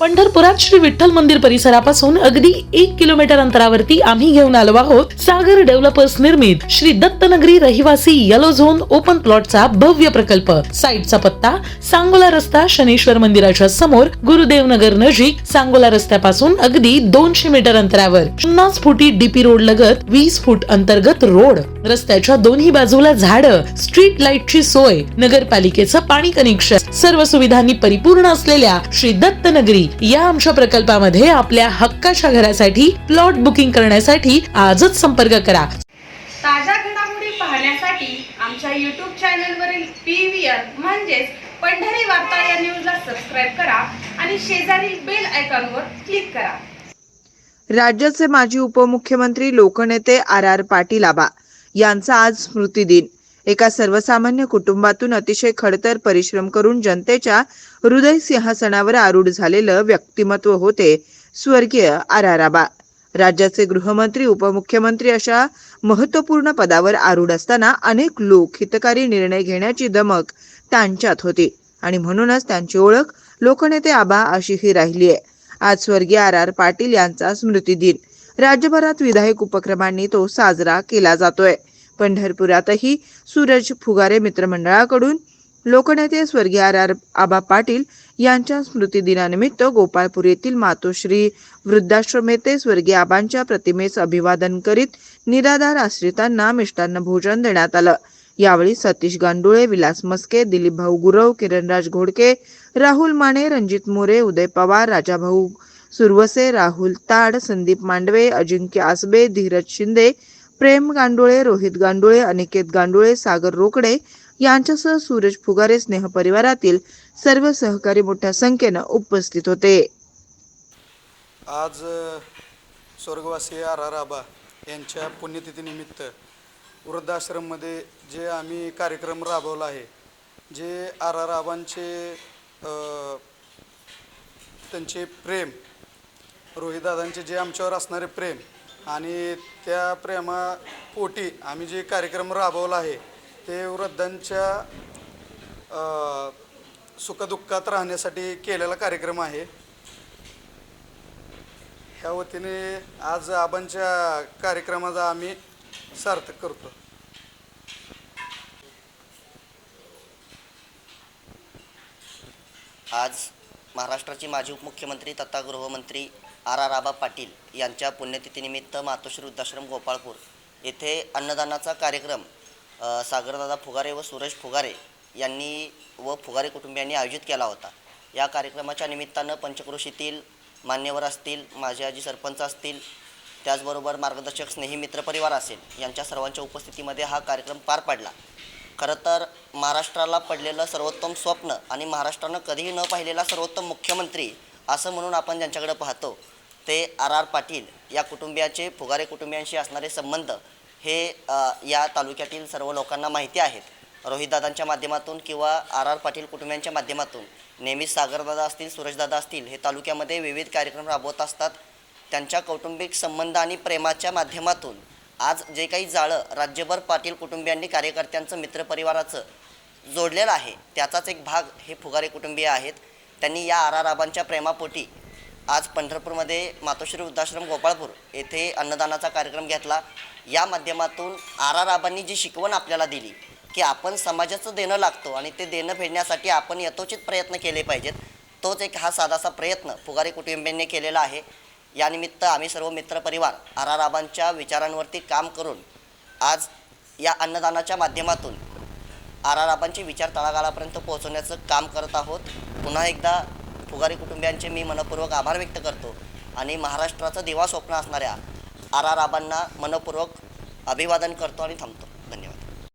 पंढरपुरात श्री विठ्ठल मंदिर परिसरापासून अगदी 1 किलोमीटर अंतरावरती आम्ही घेऊन आलो आहोत सागर डेव्हलपर्स निर्मित श्री दत्तनगरी रहिवासी येलो झोन ओपन प्लॉटचा भव्य प्रकल्प। साईटचा पत्ता सांगोला रस्ता शनेश्वर मंदिराच्या समोर, गुरुदेव नगर नजीक, सांगोला रस्त्यापासून अगदी 200 मीटर अंतरावर, 50 फुटी डीपी रोड लगत 20 फूट अंतर्गत रोड, रस्त्याच्या दोन्ही बाजूला झाडं, स्ट्रीट लाईटची सोय, नगरपालिकेचं पाणी कनेक्शन, सर्व सुविधांनी परिपूर्ण असलेल्या श्री दत्तनगरी या आमच्या प्रकल्पामध्ये आपल्या हक्काच्या घरासाठी प्लॉट बुकिंग करण्यासाठी आजच संपर्क करा। ताज्या घडामोडी पाहण्यासाठी आमच्या YouTube चॅनलवरील PVR म्हणजेच पंढरी वार्ता या न्यूजला सबस्क्राइब करा आणि शेजारील बेल आयकॉनवर क्लिक करा। राज्याचे माजी उपमुख्यमंत्री लोकनेते RR पाटील आबा यांचा आज स्मृतिदिन। एका सर्वसामान्य कुटुंबातून अतिशय खडतर परिश्रम करून जनतेच्या हृदय सिंहासनावर आरूढ झालेलं व्यक्तिमत्व होते स्वर्गीय RR आबा। राज्याचे गृहमंत्री, उपमुख्यमंत्री अशा महत्त्वपूर्ण पदावर आरूढ असताना अनेक लोक हितकारी निर्णय घेण्याची दमक त्यांच्यात होती आणि म्हणूनच त्यांची ओळख लोकनेते आबा अशीही राहिली आहे। आज स्वर्गीय RR पाटील यांचा स्मृतिदिन राज्यभरात विधायक उपक्रमांनी तो साजरा केला जातोय। पंढरपुरातही सूरज फुगारे मित्रमंडळाकडून लोकनेते स्वर्गीय RR आबा पाटील यांच्या स्मृतिदिनानिमित्त गोपाळपूर येथील मातोश्री वृद्धाश्रम येथे स्वर्गीय आबांच्या प्रतिमेस अभिवादन करीत निराधार आश्रितांना मिष्टान्न भोजन देण्यात आलं। यावेळी सतीश गांडुळे, विलास मस्के, दिलीप भाऊ गुरव, किरणराज घोडके, राहुल माने, रणजित मोरे, उदय पवार, राजाभाऊ सुरवसे, राहुल ताड, संदीप मांडवे, अजिंक्य आसबे, धीरज शिंदे, प्रेम गांडुळे, रोहित गांडुळे, अनिकेत गांडुळे, सागर रोकडे यांच्यासह सूरज फुगारे स्नेह परिवारातील सर्व सहकारी मोठ्या संख्येने उपस्थित होते। आज स्वर्गवासी RR आबा यांच्या पुण्यतिथीनिमित्त वृद्धाश्रममध्ये जे आम्ही कार्यक्रम राबवला आहे, जे RR आबांचे त्यांचे प्रेम, रोहितदादांचे जे आमच्यावर असणारे प्रेम आणि त्या प्रेमापोटी आम्ही जे कार्यक्रम राबवला आहे ते वृद्धांच्या सुखदुःखात राहण्यासाठी केलेला कार्यक्रम आहे। ह्या वतीने आज आबांच्या कार्यक्रमाचा आम्ही सार्थक करतो। आज महाराष्ट्राचे माजी उपमुख्यमंत्री तथा गृहमंत्री RR आबा पाटील यांच्या पुण्यतिथीनिमित्त मातोश्री वृद्धाश्रम गोपाळपूर येथे अन्नदानाचा कार्यक्रम सागरदादा फुगारे व सूरज फुगारे यांनी व फुगारे कुटुंबियांनी आयोजित केला होता। या कार्यक्रमाच्या निमित्तानं पंचक्रोशीतील मान्यवर असतील, माझे आजी सरपंच असतील, त्याचबरोबर मार्गदर्शक स्नेही मित्रपरिवार असेल, यांच्या सर्वांच्या उपस्थितीमध्ये हा कार्यक्रम पार पडला। खरं तर महाराष्ट्राला पडलेलं सर्वोत्तम स्वप्न आणि महाराष्ट्रानं कधीही न पाहिलेला सर्वोत्तम मुख्यमंत्री असं म्हणून आपण ज्यांच्याकडे पाहतो ते RR पाटील या कुटुंबियाचे, फुगारे कुटुंबियांशी असणारे संबंध हे या तालुक्यातील सर्व लोकांना माहिती आहेत। रोहितदादांच्या माध्यमातून किंवा RR पाटील कुटुंबियांच्या माध्यमातून नेहमीच सागरदादा असतील, सूरजदादा असतील, हे तालुक्यामध्ये विविध कार्यक्रम राबवत असतात। त्यांच्या कौटुंबिक संबंध आणि प्रेमाच्या माध्यमातून आज जे काही जाळं राज्यभर पाटील कुटुंबियांनी कार्यकर्त्यांचं, मित्रपरिवाराचं जोडलेलं आहे, त्याचाच एक भाग हे फुगारे कुटुंबीय आहेत। त्यांनी या RR आबांच्या प्रेमापोटी आज पंढरपूरमध्ये मातोश्री वृद्धाश्रम गोपाळपूर येथे अन्नदानाचा कार्यक्रम घेतला। या माध्यमातून RR आबांनी जी शिकवण आपल्याला दिली की आपण समाजाचं देणं लागतो आणि ते देणं फेडण्यासाठी आपण यथोचित प्रयत्न केले पाहिजेत, तोच एक हा साधासा प्रयत्न फुगारे कुटुंबियांनी केलेला आहे। यानिमित्त आम्ही सर्व मित्रपरिवार RR आबांच्या विचारांवरती काम करून आज या अन्नदानाच्या माध्यमातून RR आबांचे विचार तळागाळापर्यंत पोहोचवण्याचं काम करत आहोत। पुन्हा एकदा फुगारे कुटुंबियांचे मी मनपूर्वक आभार व्यक्त करतो आणि महाराष्ट्राचं दिवा स्वप्न असणाऱ्या RR आबांना मनपूर्वक अभिवादन करतो आणि थांबतो।